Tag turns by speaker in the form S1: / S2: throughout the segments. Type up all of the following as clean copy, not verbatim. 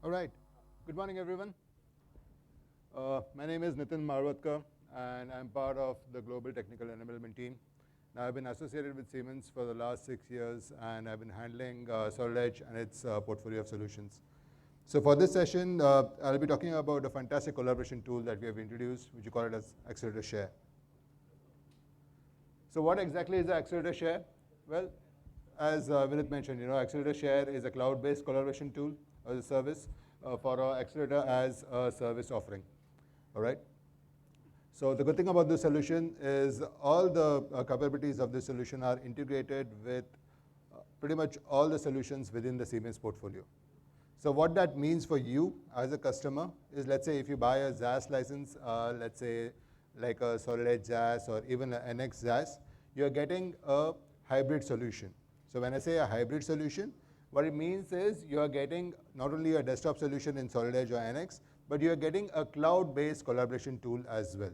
S1: All right. Good morning, everyone. My name is Nitin Marwatkar, and I'm part of the Global Technical Enablement team. Now, I've been associated with Siemens for the last 6 years, and I've been handling Solid Edge and its portfolio of solutions. So for this session, I'll be talking about a fantastic collaboration tool that we have introduced, which we call it as Xcelerator Share. So what exactly is the Xcelerator Share? Well, as Vinit mentioned, Xcelerator Share is a cloud-based collaboration tool as a service for our Xcelerator as a service offering. All right. So the good thing about this solution is all the capabilities of this solution are integrated with pretty much all the solutions within the Siemens portfolio. So what that means for you as a customer is, let's say if you buy a ZAS license, let's say like a Solid Edge ZAS or even an NX ZAS, you're getting a hybrid solution. So when I say a hybrid solution, what it means is you are getting not only a desktop solution in Solid Edge or NX, but you are getting a cloud-based collaboration tool as well.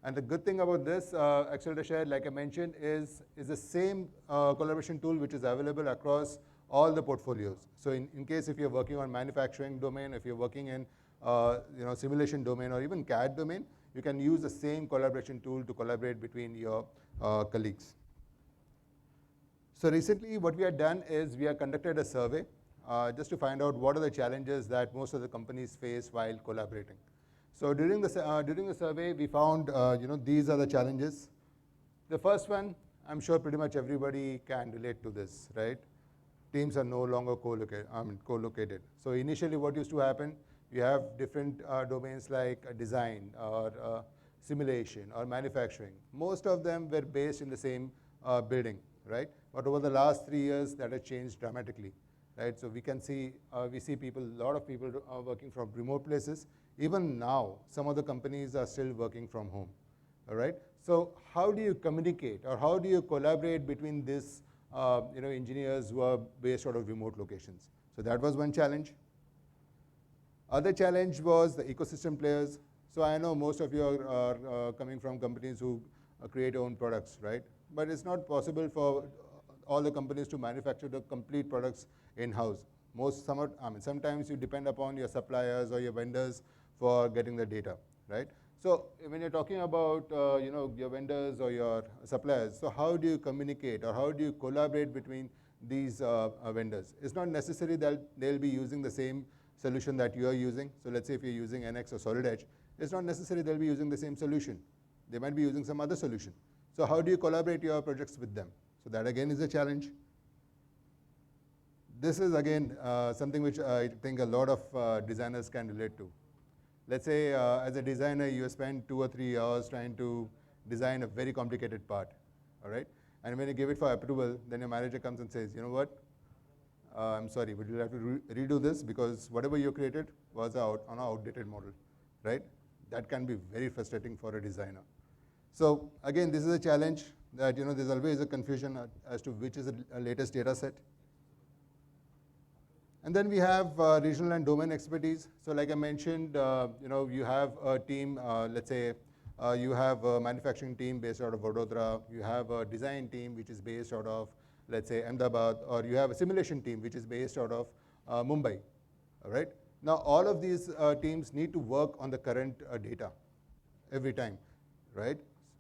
S1: And the good thing about this Xcelerator Share, like I mentioned, is the same collaboration tool which is available across all the portfolios. So in case if you're working on manufacturing domain, if you're working in simulation domain or even CAD domain, you can use the same collaboration tool to collaborate between your colleagues. So recently what we have done is we have conducted a survey just to find out what are the challenges that most of the companies face while collaborating. So during the survey, we found these are the challenges. The first one, I'm sure pretty much everybody can relate to this, right? Teams are no longer co-located. So initially what used to happen, you have different domains like design or simulation or manufacturing. Most of them were based in the same building, right? But over the last 3 years, that has changed dramatically, right? So we can see, a lot of people are working from remote places. Even now, some of the companies are still working from home, all right? So how do you communicate or how do you collaborate between these engineers who are based out of remote locations? So that was one challenge. Other challenge was the ecosystem players. So I know most of you are coming from companies who create their own products, right? But it's not possible for all the companies to manufacture the complete products in-house. Sometimes you depend upon your suppliers or your vendors for getting the data, right? So when you're talking about your vendors or your suppliers, so how do you communicate or how do you collaborate between these vendors? It's not necessary that they'll be using the same solution that you are using. So let's say if you're using NX or Solid Edge, it's not necessary they'll be using the same solution. They might be using some other solution. So how do you collaborate your projects with them? So that again is a challenge. This is again something which I think a lot of designers can relate to. Let's say as a designer, you spend 2 or 3 hours trying to design a very complicated part, all right? And when you give it for approval, then your manager comes and says, you know what? I'm sorry, but you'll have to redo this because whatever you created was on an outdated model, right? That can be very frustrating for a designer. So again, this is a challenge that there's always a confusion as to which is the latest data set. And then we have regional and domain expertise. So like I mentioned, you have a team, let's say you have a manufacturing team based out of Vadodara, you have a design team which is based out of, let's say, Ahmedabad, or you have a simulation team which is based out of Mumbai, all right? Now all of these teams need to work on the current data every time, right?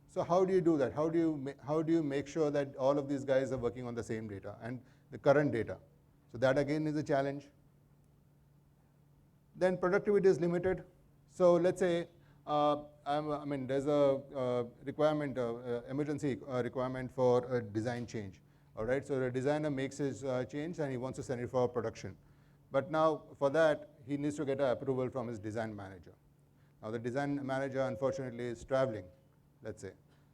S1: So how do you do that? How do you make sure that all of these guys are working on the same data and the current data? So that again is a challenge. Then productivity is limited. So let's say there's a requirement, emergency requirement for a design change. All right. So the designer makes his change and he wants to send it for production. But now for that he needs to get an approval from his design manager. Now the design manager unfortunately is traveling, let's say.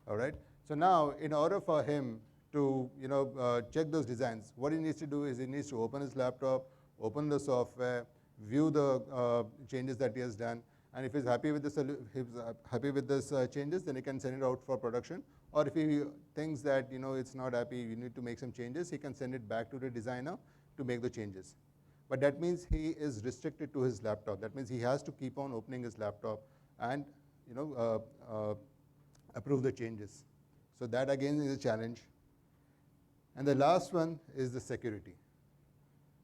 S1: All right. So now in order for him to check those designs, what he needs to do is he needs to open his laptop, open the software, view the changes that he has done, and if he's happy with these changes, then he can send it out for production. Or if he thinks that it's not happy, you need to make some changes, he can send it back to the designer to make the changes. But that means he is restricted to his laptop. That means he has to keep on opening his laptop and approve the changes. So that again is a challenge. And the last one is the security.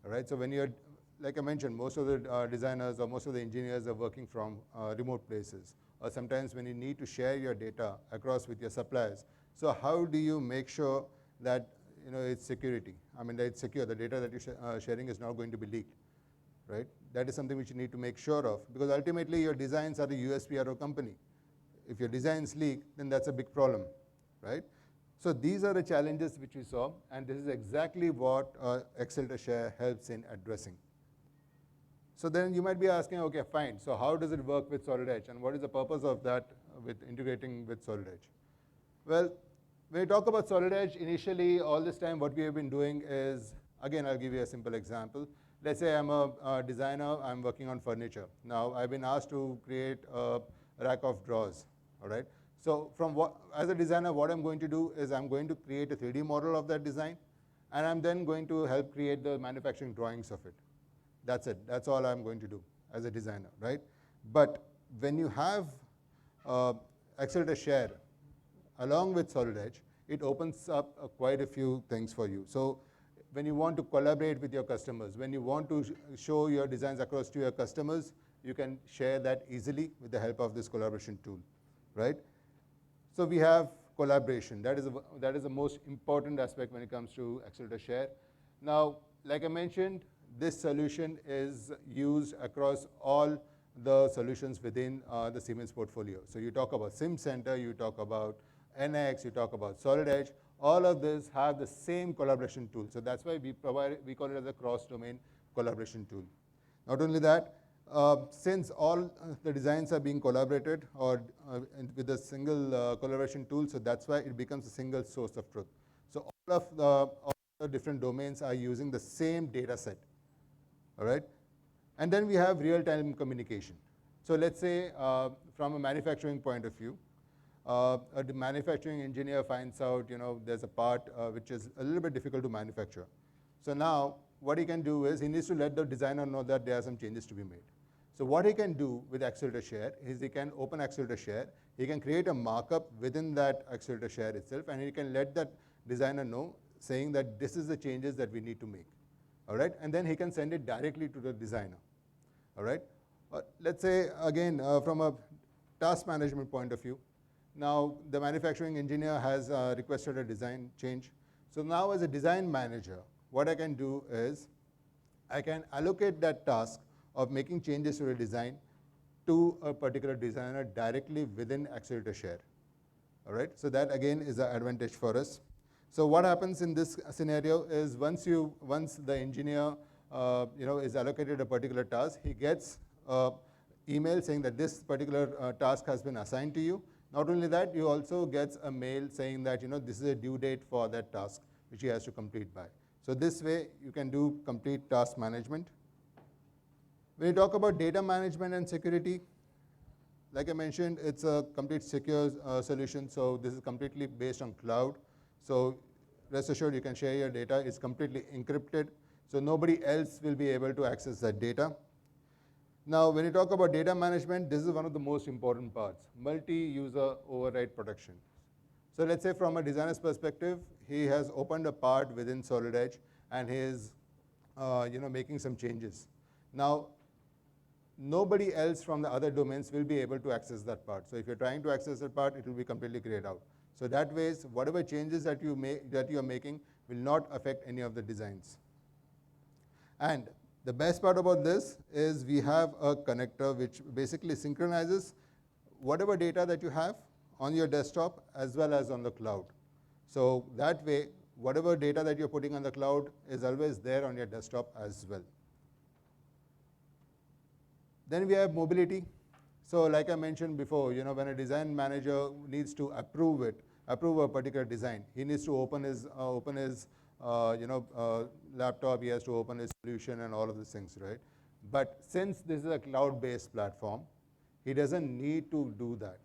S1: All right. So when you're like I mentioned, most of the designers or most of the engineers are working from remote places. Or sometimes when you need to share your data across with your suppliers. So how do you make sure that it's security? I mean, that it's secure. The data that you're sharing is not going to be leaked, right? That is something which you need to make sure of, because ultimately your designs are the USP of a company. If your designs leak, then that's a big problem, right? So these are the challenges which we saw, and this is exactly what Xcelerator Share helps in addressing. So then you might be asking, okay, fine, so how does it work with Solid Edge, and what is the purpose of that with integrating with Solid Edge? Well, when we talk about Solid Edge, initially, all this time, what we have been doing is, again, I'll give you a simple example. Let's say I'm a designer, I'm working on furniture. Now, I've been asked to create a rack of drawers, all right? So as a designer, what I'm going to do is I'm going to create a 3D model of that design, and I'm then going to help create the manufacturing drawings of it. That's it. That's all I'm going to do as a designer, right? But when you have Xcelerator Share along with Solid Edge, it opens up quite a few things for you. So when you want to collaborate with your customers, when you want to show your designs across to your customers, you can share that easily with the help of this collaboration tool, right? So we have collaboration. That is the most important aspect when it comes to Xcelerator Share. Now, like I mentioned, this solution is used across all the solutions within the Siemens portfolio. So you talk about SimCenter, you talk about NX, you talk about Solid Edge. All of this have the same collaboration tool. So that's why we call it as a cross-domain collaboration tool. Not only that, since all the designs are being collaborated or with a single collaboration tool, so that's why it becomes a single source of truth. So all the different domains are using the same data set, all right? And then we have real-time communication. So let's say from a manufacturing point of view, a manufacturing engineer finds out, there's a part which is a little bit difficult to manufacture. So now what he can do is he needs to let the designer know that there are some changes to be made. So what he can do with Xcelerator Share is he can open Xcelerator Share, he can create a markup within that Xcelerator Share itself, and he can let that designer know, saying that this is the changes that we need to make, all right? And then he can send it directly to the designer, all right? Let's say, again, from a task management point of view, now the manufacturing engineer has requested a design change. So now as a design manager, what I can do is I can allocate that task of making changes to the design to a particular designer directly within Xcelerator Share, all right? So that, again, is an advantage for us. So what happens in this scenario is once the engineer is allocated a particular task, he gets an email saying that this particular task has been assigned to you. Not only that, you also get a mail saying that this is a due date for that task which he has to complete by. So this way you can do complete task management. When you talk about data management and security, like I mentioned, it's a complete secure solution. So this is completely based on cloud. So rest assured you can share your data. It's completely encrypted. So nobody else will be able to access that data. Now, when you talk about data management, this is one of the most important parts, multi-user override protection. So let's say from a designer's perspective, he has opened a part within Solid Edge, and he is making some changes. Now, nobody else from the other domains will be able to access that part. So if you're trying to access that part, it will be completely grayed out. So that way, whatever changes that you are making will not affect any of the designs. And the best part about this is we have a connector which basically synchronizes whatever data that you have on your desktop as well as on the cloud. So that way, whatever data that you're putting on the cloud is always there on your desktop as well. Then we have mobility. So like I mentioned before, when a design manager needs to approve a particular design, he needs to open his laptop, he has to open his solution and all of these things, right? But since this is a cloud-based platform, he doesn't need to do that.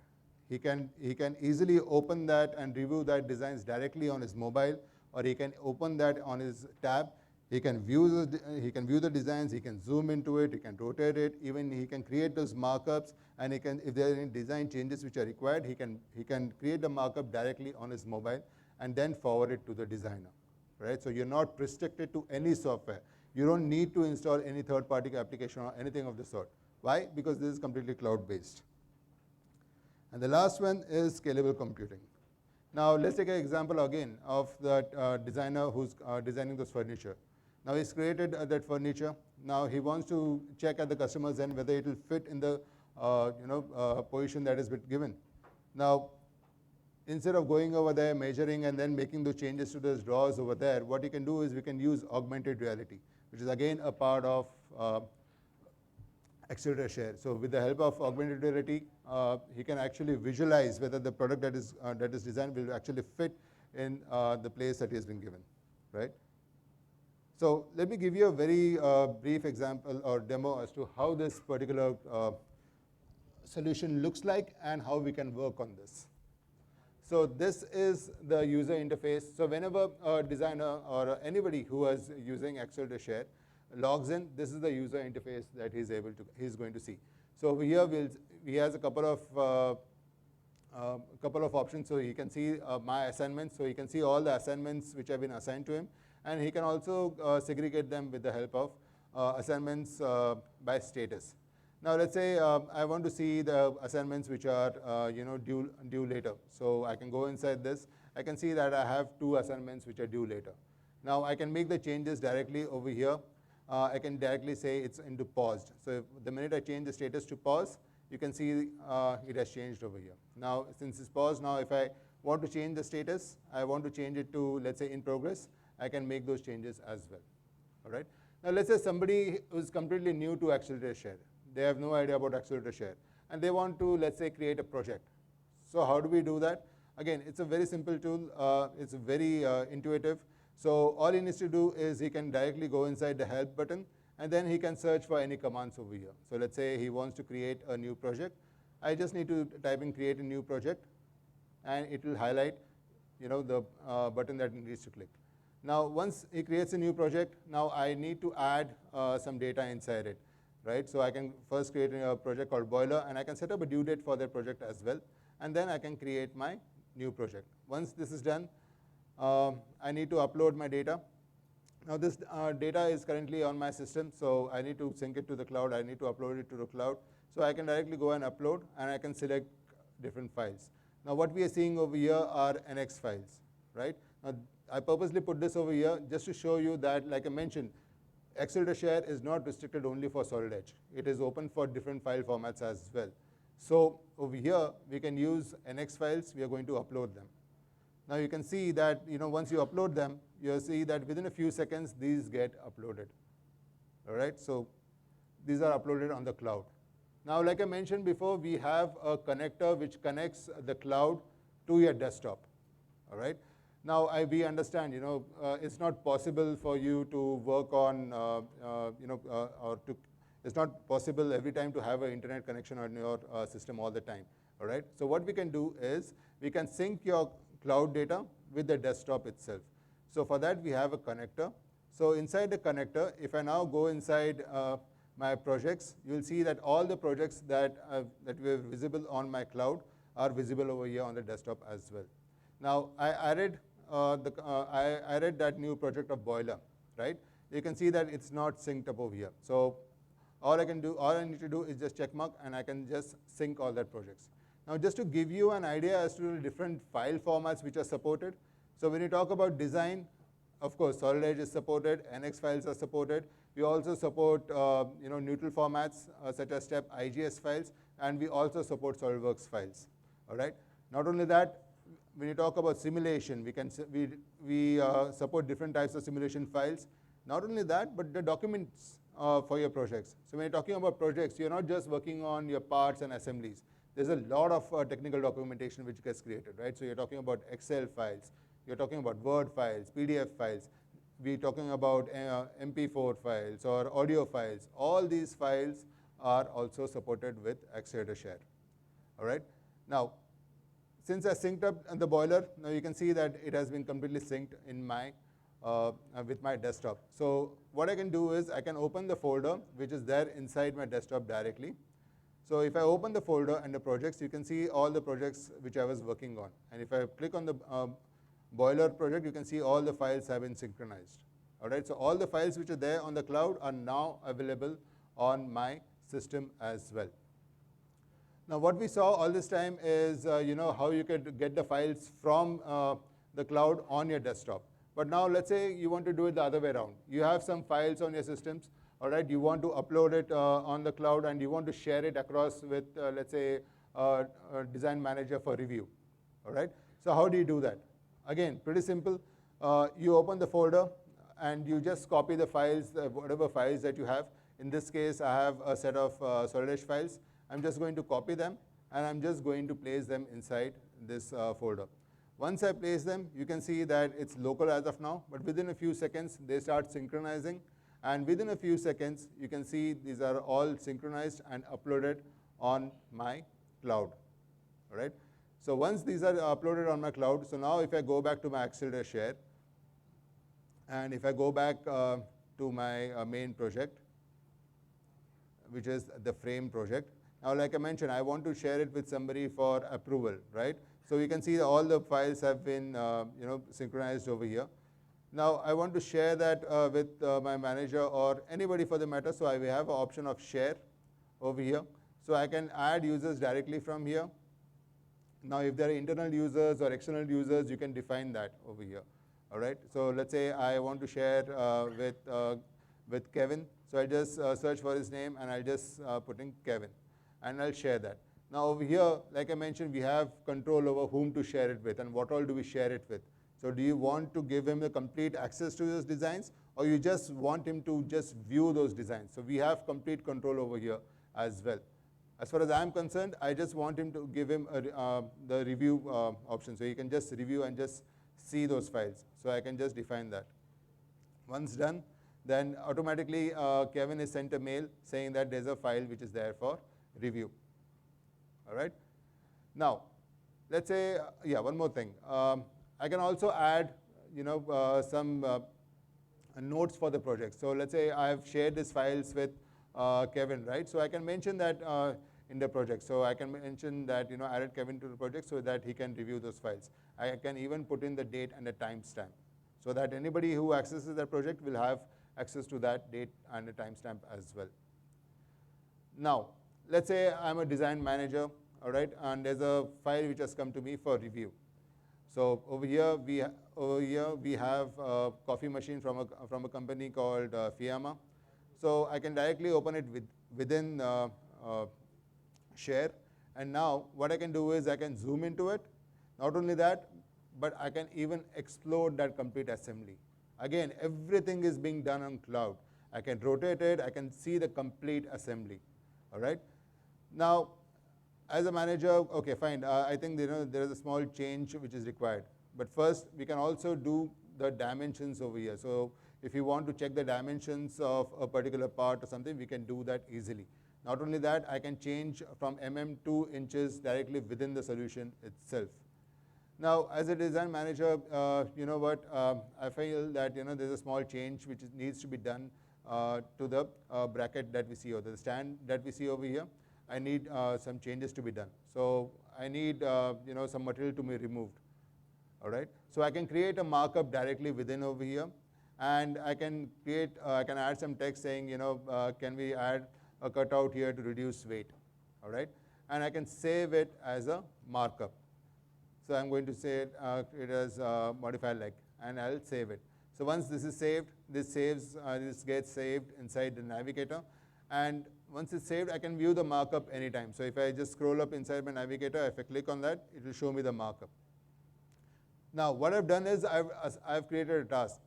S1: He can easily open that and review that designs directly on his mobile, or he can open that on his tab. He can view the designs, he can zoom into it, he can rotate it, even he can create those markups, and if there are any design changes which are required, he can create the markup directly on his mobile and then forward it to the designer. Right? So you're not restricted to any software. You don't need to install any third-party application or anything of the sort. Why? Because this is completely cloud-based. And the last one is scalable computing. Now, let's take an example again of that designer who's designing this furniture. Now, he's created that furniture. Now, he wants to check at the customer's end whether it will fit in the position that is given. Now, instead of going over there, measuring, and then making those changes to those drawers over there, what you can do is we can use augmented reality, which is again a part of Xcelerator Share. So with the help of augmented reality, he can actually visualize whether the product that is designed will actually fit in the place that he has been given, right? So let me give you a very brief example or demo as to how this particular solution looks like and how we can work on this. So this is the user interface. So whenever a designer or anybody who is using Xcelerator Share logs in, this is the user interface that he's going to see. So over here, he has a couple of options. So he can see my assignments. So he can see all the assignments which have been assigned to him. And he can also segregate them with the help of assignments by status. Now let's say I want to see the assignments which are due later. So I can go inside this. I can see that I have 2 assignments which are due later. Now I can make the changes directly over here. I can directly say it's into paused. So the minute I change the status to pause, you can see it has changed over here. Now since it's paused, now if I want to change the status, I want to change it to, let's say, in progress, I can make those changes as well. All right. Now let's say somebody who's completely new to Xcelerator Share. They have no idea about Xcelerator Share, and they want to, let's say, create a project. So how do we do that? Again, it's a very simple tool. It's very intuitive. So all he needs to do is he can directly go inside the help button, and then he can search for any commands over here. So let's say he wants to create a new project. I just need to type in create a new project, and it will highlight the button that he needs to click. Now once he creates a new project, now I need to add some data inside it. Right? So I can first create a project called boiler, and I can set up a due date for that project as well, and then I can create my new project. Once this is done, I need to upload my data. Now this data is currently on my system, so I need to sync it to the cloud. I need to upload it to the cloud. So I can directly go and upload, and I can select different files. Now what we are seeing over here are NX files. Right? Now I purposely put this over here just to show you that, like I mentioned, Xcelerator Share is not restricted only for Solid Edge. It is open for different file formats as well. So over here, we can use NX files. We are going to upload them. Now you can see that once you upload them, you'll see that within a few seconds, these get uploaded. All right? So these are uploaded on the cloud. Now, like I mentioned before, we have a connector which connects the cloud to your desktop. All right? Now, we understand, it's not possible for you to work on, it's not possible every time to have an internet connection on your system all the time, all right? So what we can do is we can sync your cloud data with the desktop itself. So for that, we have a connector. So inside the connector, if I now go inside my projects, you'll see that all the projects that were visible on my cloud are visible over here on the desktop as well. Now, I added that new project of boiler, right? You can see that it's not synced up over here. So all I need to do is just check mark, and I can just sync all that projects. Now, just to give you an idea as to the different file formats which are supported. So when you talk about design, of course, Solid Edge is supported, NX files are supported. We also support neutral formats such as STEP, IGS files, and we also support SolidWorks files. All right. Not only that, when you talk about simulation, we support different types of simulation files. Not only that, but the documents for your projects. So when you're talking about projects, you're not just working on your parts and assemblies. There's a lot of technical documentation which gets created, right? So you're talking about Excel files. You're talking about Word files, PDF files. We're talking about MP4 files or audio files. All these files are also supported with Xcelerator Share. All right? Now, since I synced up the boiler, now you can see that it has been completely synced in my with my desktop. So what I can do is I can open the folder which is there inside my desktop directly. So if I open the folder and the projects, you can see all the projects which I was working on. And if I click on the boiler project, you can see all the files have been synchronized. All right, so all the files which are there on the cloud are now available on my system as well. Now, what we saw all this time is, how you could get the files from the cloud on your desktop. But now, let's say you want to do it the other way around. You have some files on your systems, all right? You want to upload it on the cloud, and you want to share it across with, let's say, a design manager for review, all right? So how do you do that? Again, pretty simple. You open the folder, and you just copy the files, whatever files that you have. In this case, I have a set of Solid files. I'm just going to copy them, and I'm just going to place them inside this folder. Once I place them, you can see that it's local as of now, but within a few seconds, they start synchronizing. And within a few seconds, you can see these are all synchronized and uploaded on my cloud. All right? So once these are uploaded on my cloud, so now if I go back to my Xcelerator Share, and if I go back to my main project, which is the frame project. Now, like I mentioned, I want to share it with somebody for approval, right? So you can see that all the files have been synchronized over here. Now, I want to share that with my manager or anybody for the matter, so I will have an option of share over here. So I can add users directly from here. Now, if there are internal users or external users, you can define that over here. All right. So let's say I want to share with Kevin. So I just search for his name, and I'll just put in Kevin, and I'll share that. Now over here, like I mentioned, we have control over whom to share it with and what all do we share it with. So do you want to give him the complete access to those designs, or you just want him to just view those designs? So we have complete control over here as well. As far as I'm concerned, I just want him to give him the review option. So he can just review and just see those files. So I can just define that. Once done, then automatically Kevin is sent a mail saying that there's a file which is there for review. All right. Now, let's say, one more thing. I can also add, some notes for the project. So let's say I've shared these files with Kevin, right? So I can mention that in the project. So I can mention that, added Kevin to the project so that he can review those files. I can even put in the date and the timestamp so that anybody who accesses that project will have access to that date and the timestamp as well. Now, let's say I'm a design manager, all right, and there's a file which has come to me for review. So over here we have a coffee machine from a company called Fiamma. So I can directly open it within Share, and now what I can do is I can zoom into it. Not only that, but I can even explode that complete assembly. Again, everything is being done on cloud. I can rotate it. I can see the complete assembly. All right. Now, as a manager, okay, fine. I think there is a small change which is required. But first, we can also do the dimensions over here. So if you want to check the dimensions of a particular part or something, we can do that easily. Not only that, I can change from mm to inches directly within the solution itself. Now, as a design manager, I feel that there's a small change which needs to be done to the bracket that we see, or the stand that we see over here. I need some changes to be done. So I need some material to be removed. All right. So I can create a markup directly within over here, and I can create. I can add some text saying, can we add a cutout here to reduce weight? All right. And I can save it as a markup. So I'm going to say it as modifier leg, and I'll save it. So once this is saved, this gets saved inside the navigator, and once it's saved, I can view the markup anytime. So if I just scroll up inside my navigator, if I click on that, it will show me the markup. Now, what I've done is I've created a task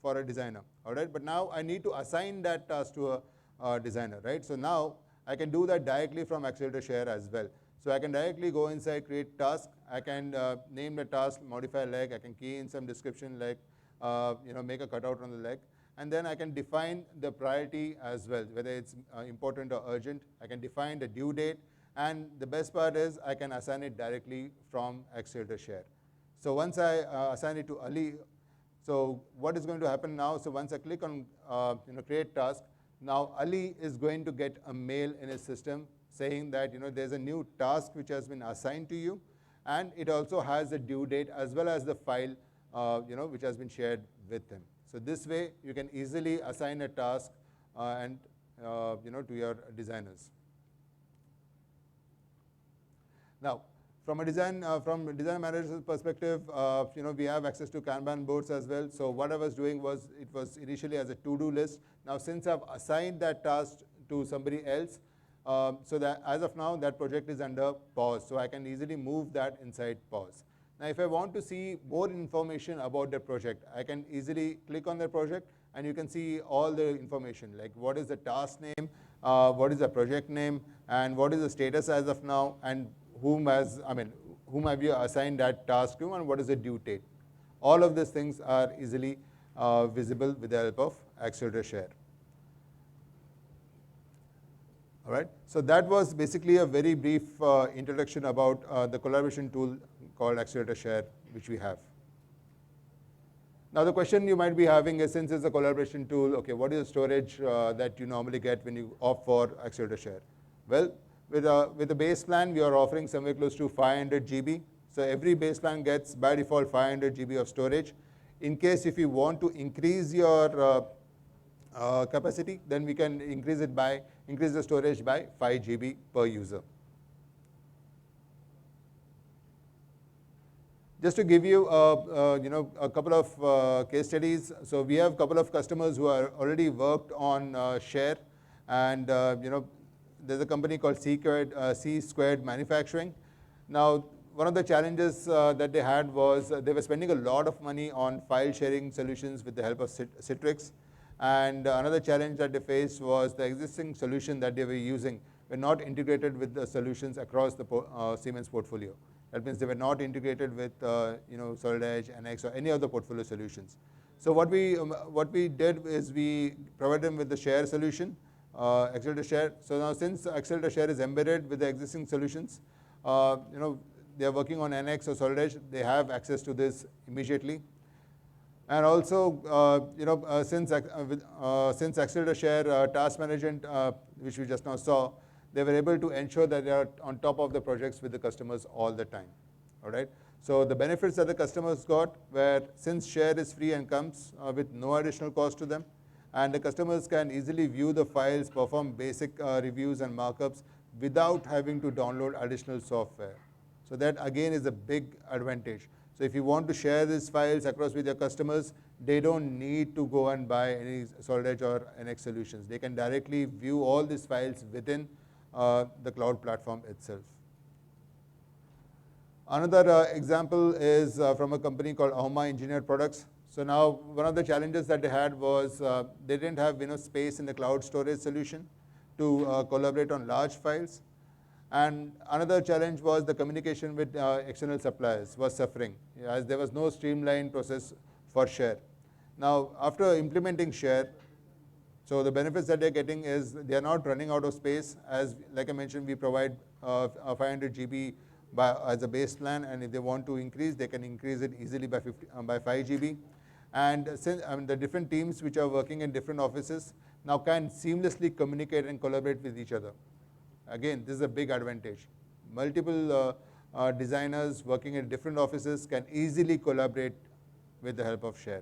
S1: for a designer, all right? But now I need to assign that task to a designer, right? So now I can do that directly from Xcelerator Share as well. So I can directly go inside, create task. I can name the task, modify leg. I can key in some description like, make a cutout on the leg. And then I can define the priority as well, whether it's important or urgent. I can define the due date. And the best part is I can assign it directly from Xcelerator Share. So once I assign it to Ali, so what is going to happen now? So once I click on create task, now Ali is going to get a mail in his system saying that there's a new task which has been assigned to you, and it also has the due date as well as the file which has been shared with him. So this way, you can easily assign a task and to your designers. Now, from a design manager's perspective, we have access to Kanban boards as well. So what I was doing was, it was initially as a to-do list. Now, since I've assigned that task to somebody else, so that as of now, that project is under pause. So I can easily move that inside pause. Now, if I want to see more information about the project, I can easily click on the project, and you can see all the information, like what is the task name, what is the project name, and what is the status as of now, and whom have you assigned that task to, and what is the due date. All of these things are easily visible with the help of Xcelerator Share. All right, so that was basically a very brief introduction about the collaboration tool called Xcelerator Share, which we have. Now, the question you might be having is, since it's a collaboration tool, okay, what is the storage that you normally get when you opt for Xcelerator Share? Well, with a base plan, we are offering somewhere close to 500 GB. So every base plan gets, by default, 500 GB of storage. In case if you want to increase your capacity, then we can increase the storage by 5 GB per user. Just to give you a couple of case studies. So we have a couple of customers who are already worked on Share, and there's a company called C Squared Manufacturing. Now, one of the challenges that they had was they were spending a lot of money on file sharing solutions with the help of Citrix. And another challenge that they faced was the existing solution that they were using were not integrated with the solutions across the Siemens portfolio. That means they were not integrated with Solid Edge, NX, or any other portfolio solutions. So what we did is we provided them with the Share solution, Xcelerator Share. So now, since Xcelerator Share is embedded with the existing solutions, they are working on NX or Solid Edge, they have access to this immediately. And also, since Xcelerator Share Task Management, which we just now saw, they were able to ensure that they are on top of the projects with the customers all the time. All right. So the benefits that the customers got were, since Share is free and comes with no additional cost to them, and the customers can easily view the files, perform basic reviews and markups without having to download additional software. So that again is a big advantage. So if you want to share these files across with your customers, they don't need to go and buy any Solid Edge or NX solutions. They can directly view all these files within the cloud platform itself. Another example is from a company called Auma Engineered Products. So now, one of the challenges that they had was they didn't have enough space in the cloud storage solution to collaborate on large files. And another challenge was the communication with external suppliers was suffering, as there was no streamlined process for Share. Now, after implementing Share, so the benefits that they're getting is they are not running out of space. As like I mentioned, we provide 500 GB as a base plan, and if they want to increase, they can increase it easily by 5 GB. And since the different teams which are working in different offices now can seamlessly communicate and collaborate with each other. Again, this is a big advantage. Multiple designers working in different offices can easily collaborate with the help of Share.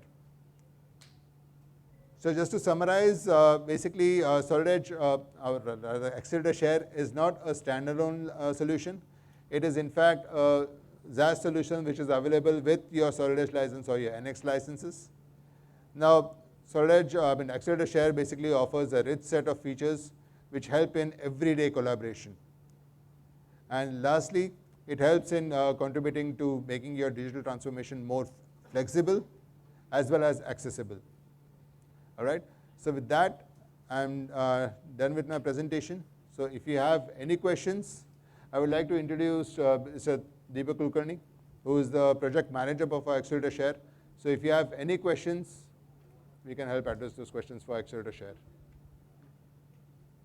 S1: So just to summarize, basically Solid Edge, the Xcelerator Share is not a standalone solution. It is in fact a SaaS solution which is available with your Solid Edge license or your NX licenses. Now, Solid Edge, Xcelerator Share basically offers a rich set of features which help in everyday collaboration. And lastly, it helps in contributing to making your digital transformation more flexible as well as accessible. All right. So with that, I'm done with my presentation. So if you have any questions, I would like to introduce Mr. Deepak Kulkarni, who is the project manager of Xcelerator Share. So if you have any questions, we can help address those questions for Xcelerator Share.